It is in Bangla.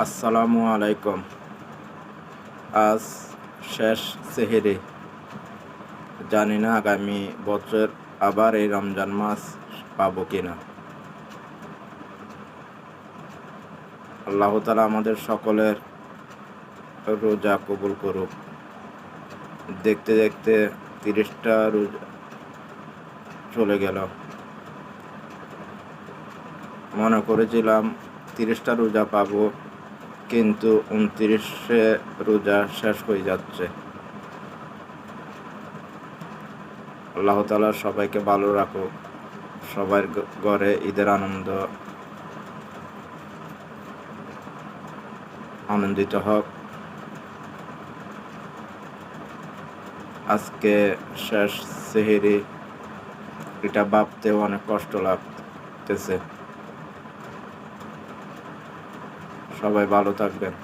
আসসালামু আলাইকুম। আজ শেষ সেহরি। জানি না আগামী বছর আবার এই রমজান মাস পাবো কিনা। আল্লাহ তাআলা আমাদের সকলের রোজা কবুল করুক। দেখতে দেখতে 30টা রোজা চলে গেল। মনে করেছিলাম 30টা রোজা পাবো, কিন্তু 29 রোজা শেষ হয়ে যাচ্ছে। আল্লাহ তাআলা সবাইকে ভালো রাখুক, সবার ঘরে ঈদের আনন্দিত হোক। আজকে শেষ সেহরি, এটা ভাবতেও অনেক কষ্ট লাগতেছে। সবাই ভালো থাকবেন।